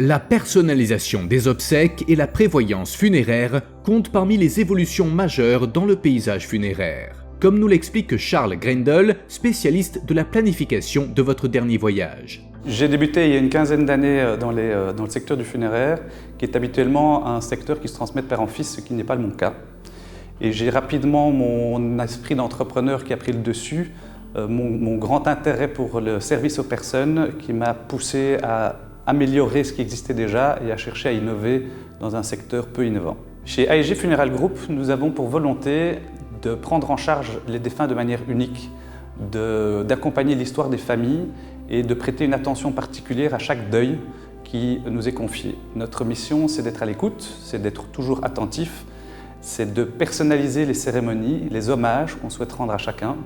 La personnalisation des obsèques et la prévoyance funéraire comptent parmi les évolutions majeures dans le paysage funéraire. Comme nous l'explique Charles Grendel, spécialiste de la planification de votre dernier voyage. J'ai débuté il y a une quinzaine d'années dans le secteur du funéraire, qui est habituellement un secteur qui se transmet de père en fils, ce qui n'est pas mon cas. Et j'ai rapidement mon esprit d'entrepreneur qui a pris le dessus, mon grand intérêt pour le service aux personnes qui m'a poussé à améliorer ce qui existait déjà et à chercher à innover dans un secteur peu innovant. Chez AEG Funeral Group, nous avons pour volonté de prendre en charge les défunts de manière unique, d'accompagner l'histoire des familles et de prêter une attention particulière à chaque deuil qui nous est confié. Notre mission, c'est d'être à l'écoute, c'est d'être toujours attentif, c'est de personnaliser les cérémonies, les hommages qu'on souhaite rendre à chacun,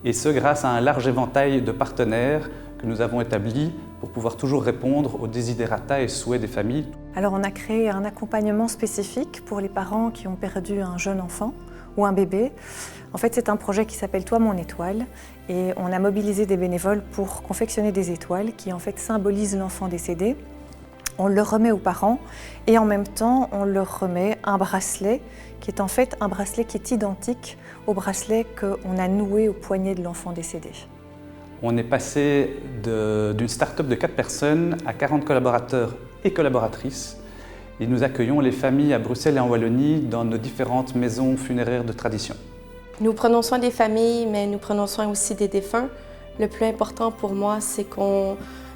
et ce grâce à un large éventail de partenaires que nous avons établis pour pouvoir toujours répondre aux desiderata et souhaits des familles. Alors on a créé un accompagnement spécifique pour les parents qui ont perdu un jeune enfant ou un bébé. En fait, c'est un projet qui s'appelle Toi mon étoile et on a mobilisé des bénévoles pour confectionner des étoiles qui en fait symbolisent l'enfant décédé. On le remet aux parents et en même temps, on leur remet un bracelet qui est en fait un bracelet qui est identique au bracelet qu'on a noué au poignet de l'enfant décédé. On est passé d'une start-up de 4 personnes à 40 collaborateurs et collaboratrices. Et nous accueillons les familles à Bruxelles et en Wallonie dans nos différentes maisons funéraires de tradition. Nous prenons soin des familles, mais nous prenons soin aussi des défunts. Le plus important pour moi, c'est que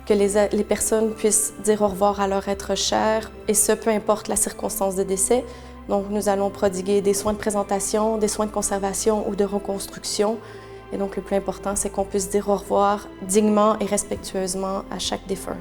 les personnes puissent dire au revoir à leur être cher, et ce, peu importe la circonstance de décès. Donc, nous allons prodiguer des soins de présentation, des soins de conservation ou de reconstruction. Et donc, le plus important, c'est qu'on puisse dire au revoir dignement et respectueusement à chaque défunt.